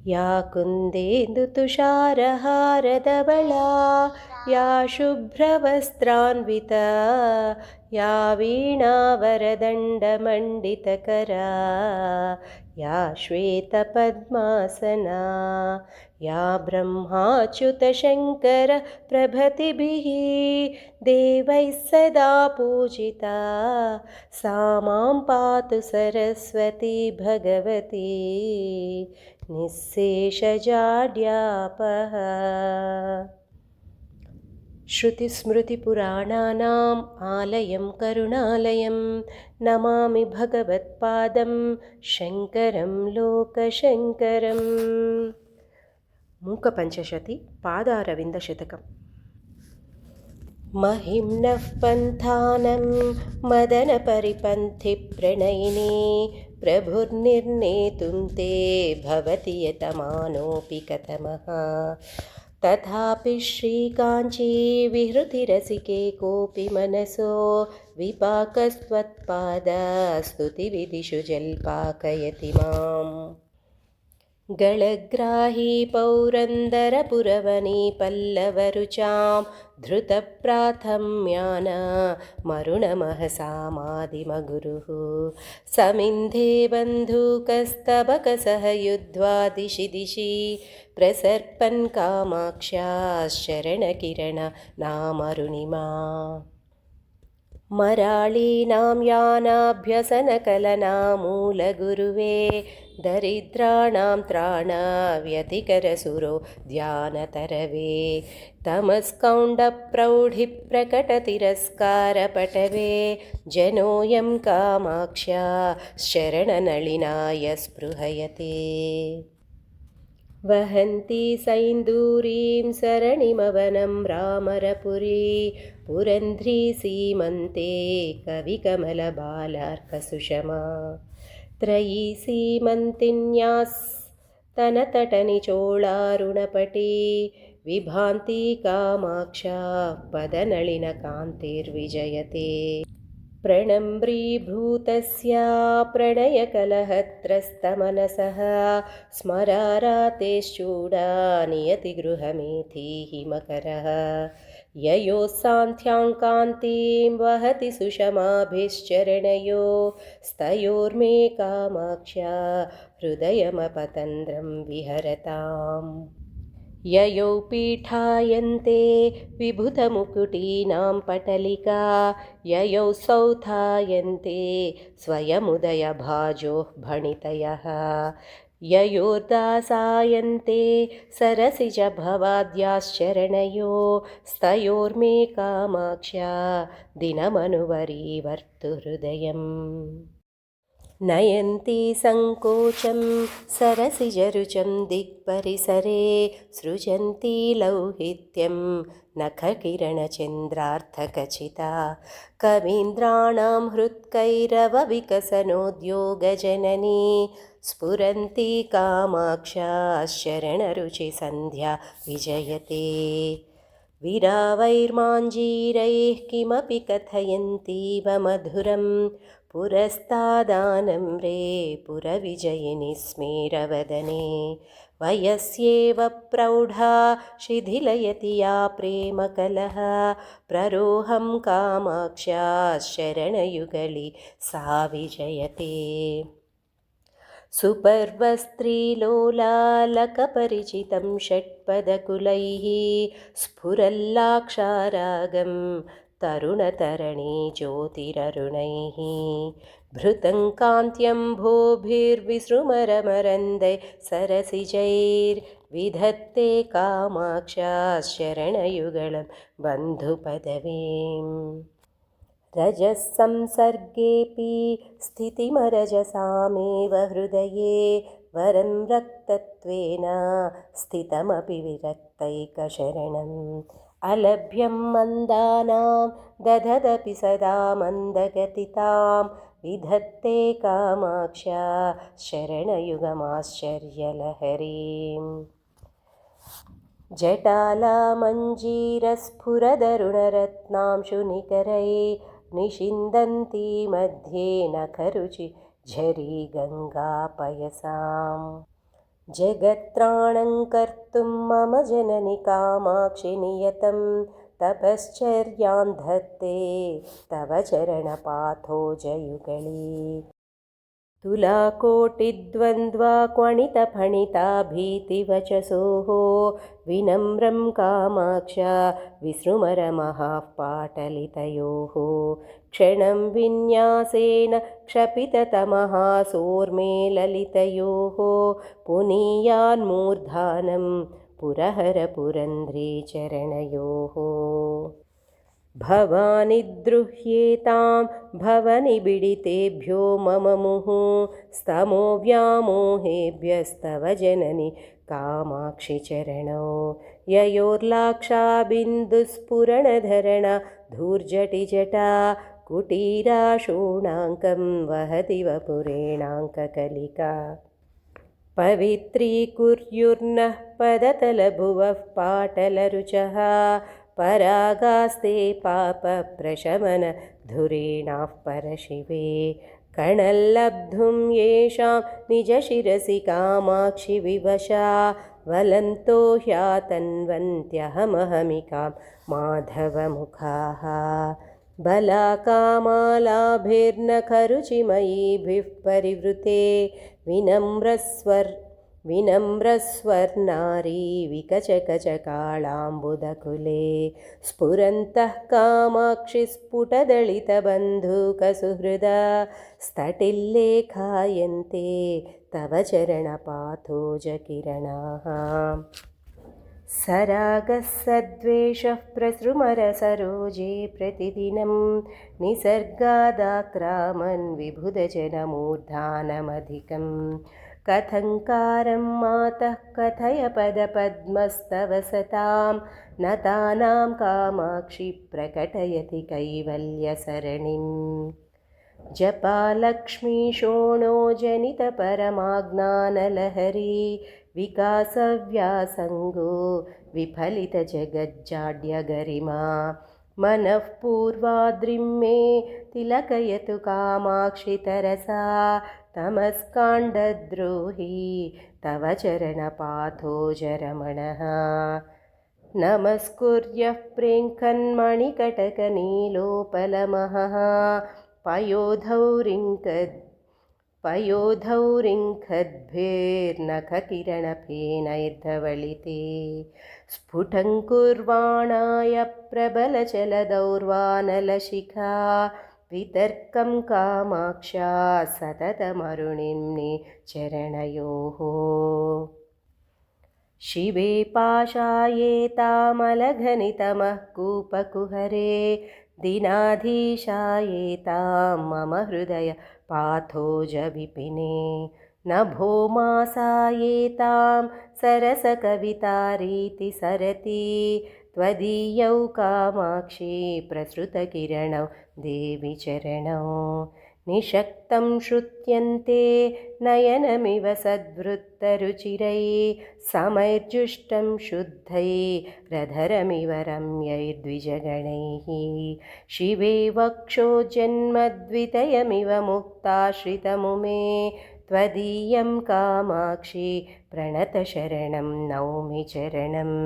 या कुन्देन्दुतुषारहारधवला या शुभ्रवस्त्रान्विता या वीणावरदण्डमण्डितकरा या श्वेतपद्मासना या ब्रह्माच्युतशङ्करप्रभृतिभिः देवैः सदा पूजिता सा मां पातु सरस्वती भगवती निःशेषजाड्यापः। श्रुतिस्मृतिपुराणानाम् आलयं करुणालयं नमामि भगवत्पादं शङ्करं लोकशङ्करम्। मूकपञ्चशती पादारविन्दशतकम्। महिम्नः पन्थानं मदनपरिपन्थिप्रणयिनी प्रभुर्निर्णेतुं ते भवति यतमानोऽपि कथमः। तथापि श्रीकाञ्ची विहृतिरसिके कोऽपि मनसो विपाकस्त्वत्पादस्तुतिविधिषु जल्पाकयति माम्। गळग्राही पौरन्दरपुरवनी पल्लवरुचां धृतप्राथम्यान मरुणमहसामादिमगुरुः समिन्धे बन्धूकस्तबकसह युद्ध्वा दिशि दिशि प्रसर्पन् कामाक्ष्याश्चरणकिरणनामरुणिमा। मराळीनां यानाभ्यसनकलनामूलगुरुवे दरिद्राणां त्राणव्यतिकरसुरो ध्यानतरवे तमस्कौण्डप्रौढिप्रकटतिरस्कारपटवे जनोऽयं कामाक्ष्या शरणनलिनाय स्पृहयते। वहन्ती सैन्दूरीं सरणिमवनं रामरपुरी पुरन्ध्री सीमन्ते कविकमलबालार्कसुषमा त्रयी सीमन्तिन्यास्तनतटनिचोळारुणपटी विभान्ति कामाक्षा पदनलिनकान्तिर्विजयते। प्रणम्रीभूतस्या प्रणयकलहत्रस्तमनसः स्मरारातेश्चूडा नियतिगृहमेथी हिमकरः ययोः सान्ध्याङ्कान्तिं वहति सुषमाभिश्चरणयो स्तयोर्मे कामाक्ष्या हृदयमपतन्द्रं विहरताम्। ययौ पीठायन्ते विभुतमुकुटीनां पटलिका ययौ सौथायन्ते स्वयमुदयभाजोः भणितयः ययोर्दासायन्ते सरसिजभवाद्याश्चरणयो स्तयोर्मे कामाक्ष्या दिनमनुवरीवर्तु हृदयम्। नयन्ती सङ्कोचं सरसिजरुचं दिक्परिसरे सृजन्ती लौहित्यं नखकिरणचन्द्रार्थकचिता कवीन्द्राणां हृत्कैरवविकसनोद्योगजननी स्फुरन्ती कामाक्षा शरणरुचिसन्ध्या विजयते। विरावैर्माञ्जीरैः किमपि कथयन्तीव मधुरं पुरस्तादानम्रे पुरविजयिनि स्मेरवदने वयस्येव प्रौढा शिथिलयति या प्रेमकलह प्ररोहं कामाक्षा शरणयुगळि सा विजयते। सुपर्वस्त्रीलोलालकपरिचितं षट्पदकुलैः स्फुरल्लाक्षारागं तरुणतरणी ज्योतिररुणैः भृतङ्कान्त्यम्भोभिर्विसृमरमरन्दै सरसिजैर्विधत्ते कामाक्षा शरणयुगलं बन्धुपदवीम्। रजः संसर्गेऽपि स्थितिमरजसामेव हृदये वरं रक्तत्वेन स्थितमपि विरक्तैकशरणम् अलभ्यं मन्दानां दधदपि सदा मन्दगतितां विधत्ते कामाक्षा शरणयुगमाश्चर्यलहरीम्। जटालामञ्जीरस्फुरदरुणरत्नांशुनिकरै निषिन्दन्ती मध्ये नखरुचि झरी गङ्गा पयसाम्। जगत्त्राणं कर्तुं मम जननि कामाक्षि नियतं तपश्चर्यां धत्ते तव चरणपाथोजयुगळे तुलाकोटिद्वन्द्वाक्वणितफणिता भीतिवचसोः विनम्रं कामाक्ष विसृमरमहाः पाटलितयोः क्षणं विन्यासेन क्षपिततमः सोर्मे पुनीयान्मूर्धानं पुरहरपुरन्ध्री चरणयोः भवानिद्रुह्येतां भवनिबिडितेभ्यो मम मुहुस्तमो व्यामोहेभ्यस्तव जननि कामाक्षि चरणौ ययोर्लाक्षाबिन्दुस्फुरणधरण धूर्जटिजटा कुटीराशूणाङ्कं वहति वपुरेणाङ्ककलिका पवित्रीकुर्युर्नः पदतलभुवः पाटलरुचः परागास्ते पापप्रशमन धुरीणाः परशिवे कणल्लब्धुं येषां निजशिरसि कामाक्षि विवशा वलन्तो ह्यातन्वन्त्यहमहमिकां माधवमुखाः बलाकामालाभिर्नखरुचिमयीभिः परिवृते विनम्रस्वर्नारी विकचकचकाळाम्बुदकुले स्फुरन्तः कामाक्षि स्फुटदलितबन्धुकसुहृदा स्तटिल्लेखायन्ते तव चरणपाथोजकिरणाः सरागः सद्वेषः प्रसृमरसरोजे प्रतिदिनं निसर्गादाक्रामन् विबुधजनमूर्धानमधिकं कथङ्कारं मातः कथय पदपद्मस्तव सतां नतानां कामाक्षि प्रकटयति कैवल्यसरणिम् जपालक्ष्मीशोणो जनितपरमाज्ञानलहरी विकासव्यासङ्गो विफलितजगज्जाड्यगरिमा मनःपूर्वाद्रिं मे तिलकयतु कामाक्षि तरसा तमस्काण्डद्रोही तव चरणपाथोजरमणः नमस्कुर्यः प्रेङ्खन्मणिकटकनीलोपलमहः पयोधौरिङ्खद्भिर्नखकिरणफेनैर्धवलिते स्फुटङ्कुर्वाणाय प्रबलचलदौर्वानलशिखा वितर्कं कामाक्षा सततमरुणिम्नि चरणयोः शिवे पाशायेतामलघनितमः कूपकुहरे दिनाधीशायेतां मम हृदय पाथोजविपिने नभो मासायेतां सरसकवितारीति सरति त्वदीयौ कामाक्षि प्रसृतकिरणौ देवि चरणौ निशक्तं श्रुत्यन्ते नयनमिव सद्वृत्तरुचिरैः समैर्जुष्टं शुद्धैरधरमिव रम्यैर्द्विजगणैः शिवे वक्षोजन्मद्वितयमिव मुक्ताश्रितमुमे त्वदीयं कामाक्षि प्रणतशरणं नौमि चरणम्